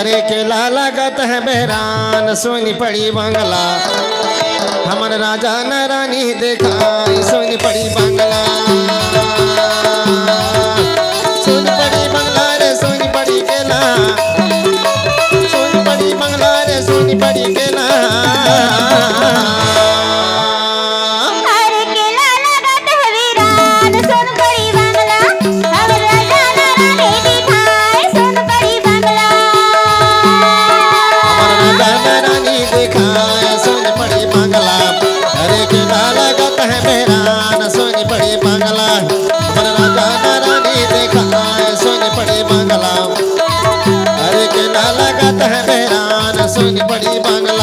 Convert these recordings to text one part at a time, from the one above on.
अरे केला लागत है बहरान सोनी पड़ी बंगला हमर राजा न रानी देखाई सोनी पड़ी बंगला सोनी पड़ी बंगला रे सोनी पड़ी केला सोनी पड़ी बंगला रे सोनी पड़ी केला सोनी पड़ी बंगला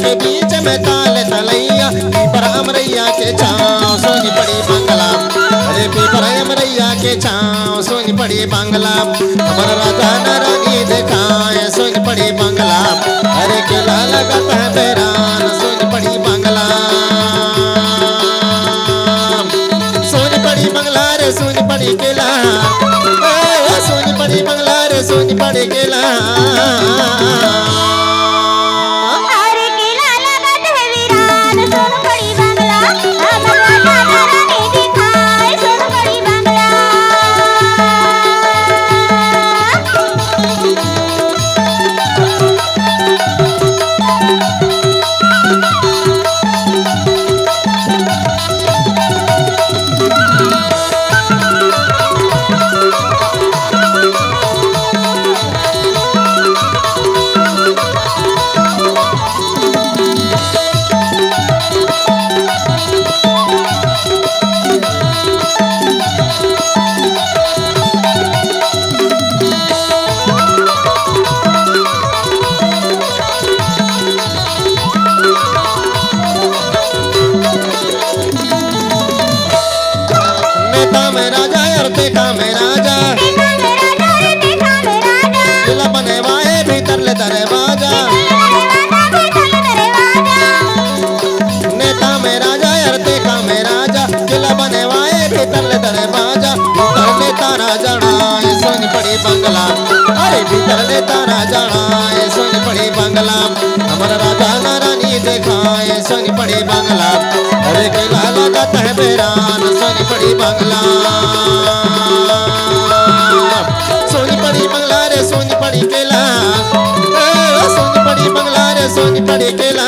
के बीच में ताल तलैया पीपर अमरैया के छाँव सोनी पड़ी बंगला अरे पीपर अमरैया के छाँव सोनी पड़ी बंगला हमर राजा न रानी देखाए सोनी पड़ी बंगला अरे केला लगत है बहरान सोनी पड़ी बंगला सोनी पड़ी बंगला रे सोनी पड़ी केला सोनी पड़ी बंगला रे सोनी पड़ी केला देखा मैं राजा दिल बनवाए भीतर ले दरवाजा नेता में राजा यार देखा मैं राजा दिल बनवाए भीतर ले दरवाजा भीतर ले तारा जड़ाए सोनी पड़ी बंगला अरे भीतर ले तारा जड़ाए सोनी पड़ी बंगला हमारा राजा ना रानी देखाए सोनी पड़ी बंगला अरे केला लगत है बहरान सोनी पड़ी बंगला सोनी पड़ी बंगला रे सोनी पड़ी केला सोनी पड़ी बंगला रे सोनी पड़ी केला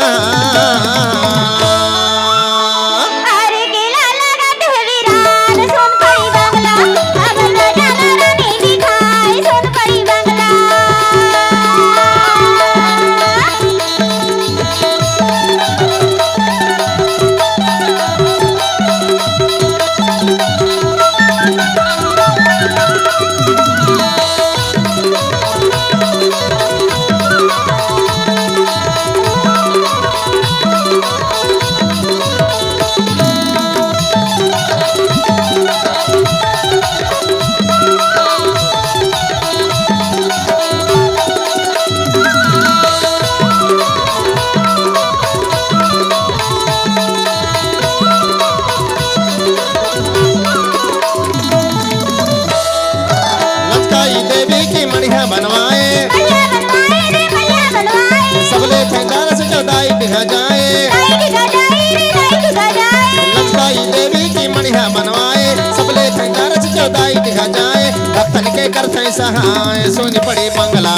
सहाय सोनी पड़ी बंगला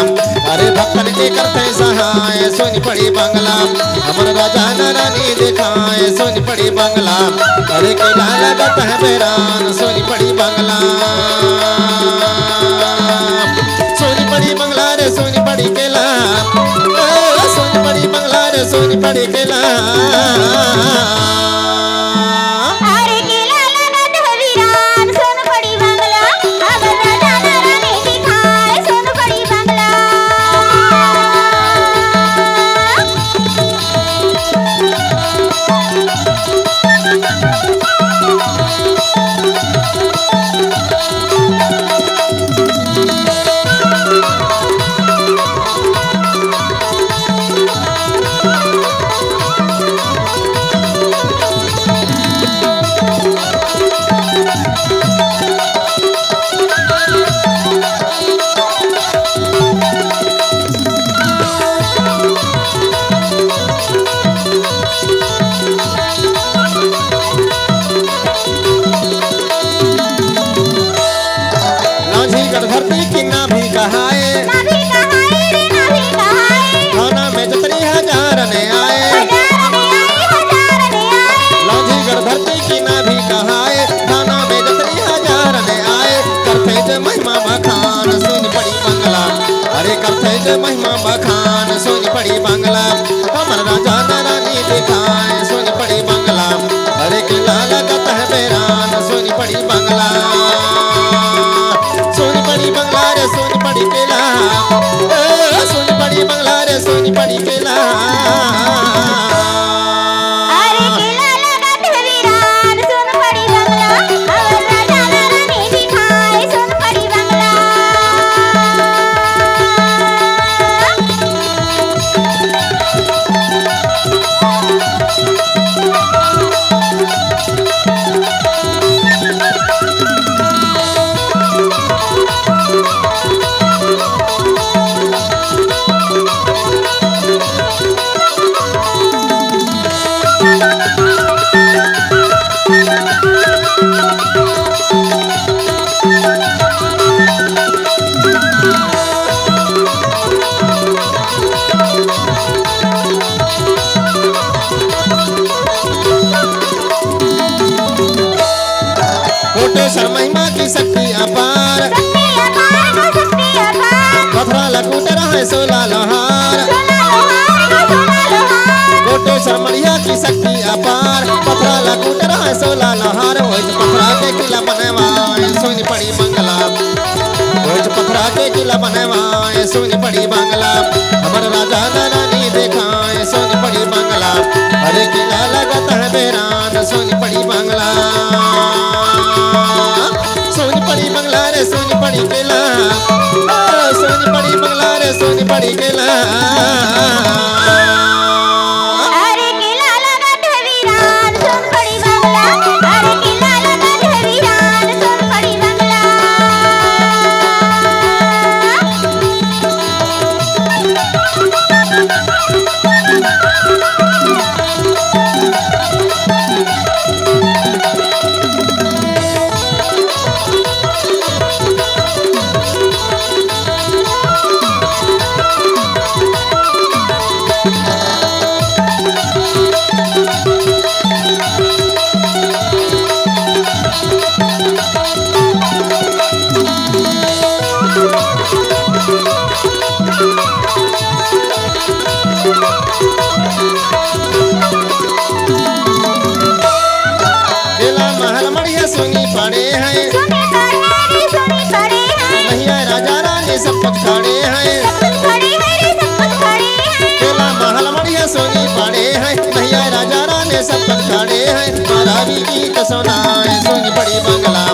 अरे भक्तन के करते सहाय सोनी पड़ी बंगला हमर राजा रानी दिखाए सोनी पड़ी बंगला अरे किला लगत है बेरान सोनी पड़ी बंगला सोनी पड़ी बंगला रे सोनी पड़ी केला सोनी पड़ी बंगला रे सोनी पड़ी केला धरती की नाभि कहाए थाना में जतनी हजार ने आए लांझीगढ़ धरती की नाभि कहाए थाना में जतनी हजार ने आए करते जो महिमा बखान सोनी पड़ी बंगला अरे करते जो महिमा बखान सोनी पड़ी बंगला हमर राजा रानी दिखाए सोनी पड़ी बंगला अरे किला लगत है बेरान सोनी पड़ी बंगला सोनी पड़ी बंगला रे सोनी पड़ी केला सोनी पड़ी बंगला रे सोनी पड़ी केला अरे केला लगत है वीरान सोन पड़ी बंगला और राजा रानी दिखाए सोन पड़ी बंगला कोटेश्वर महिमा की शक्ति अपार पथरा लकूट रहे सोला लोहार कोटेश्वर महिमा की शक्ति अपार पथरा लकूट रहे सोला लोहार वही पथरा के किला बनवाए सोनी पड़ी बंगला वही पथरा के किला बनवाए सोनी पड़ी बंगला हमर राजा रानी दिखाए सोनी पड़ी बंगला अरे किला लगत है बेरान सोनी पड़ी बंगला सोनी पड़ी बंगला रे सोनी पड़ी केला सोनी पड़ी बंगला रे सोनी पड़ी केला अरे केला लगत है वीरान सोन पड़ी बंगला अरे केला लगत है वीरान सोन पड़ी बंगला केला महल मढ़िया सोनी पड़े हैं नैया राजा रानी सब कुछ खड़े हैं केला महल मढ़िया सोनी पड़े हैं नैया राजा रानी सब कुछ खड़े हैं महारावी गीत सुनाए सोनी पड़ी बंगला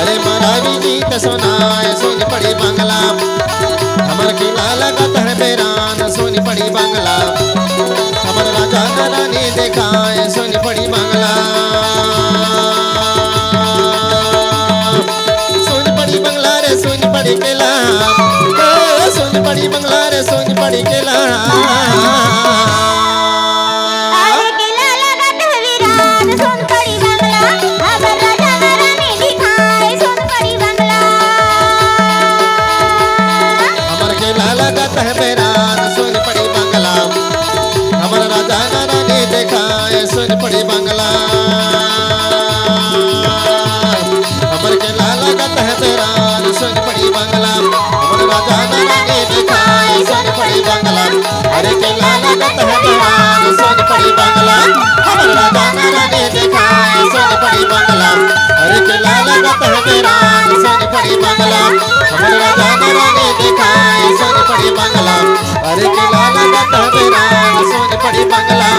अरे महारावी गीत सुनाए सोनी पड़ी बंगला हमर किला लगत है बेरान सोनी पड़ी बंगला हमर राजा रानी दिखाए सोनी पड़ी बंगला सोनी पड़ी बंगला रे सोनी पड़ी केला सोनी पड़ी बंगला रे सोनी पड़ी केला अरे केला लगत है वीरान सोन पड़ी बंगला हमर राजा रानी दिखाए सोन पड़ी बंगला हमर राजा न रानी दिखाए सोन पड़ी बंगला अरे किला लगत है वीरान सोन पड़ी बंगला हमर राजा न रानी दिखाए सोन पड़ी बंगला अरे किला लगत है वीरान सोन पड़ी बंगला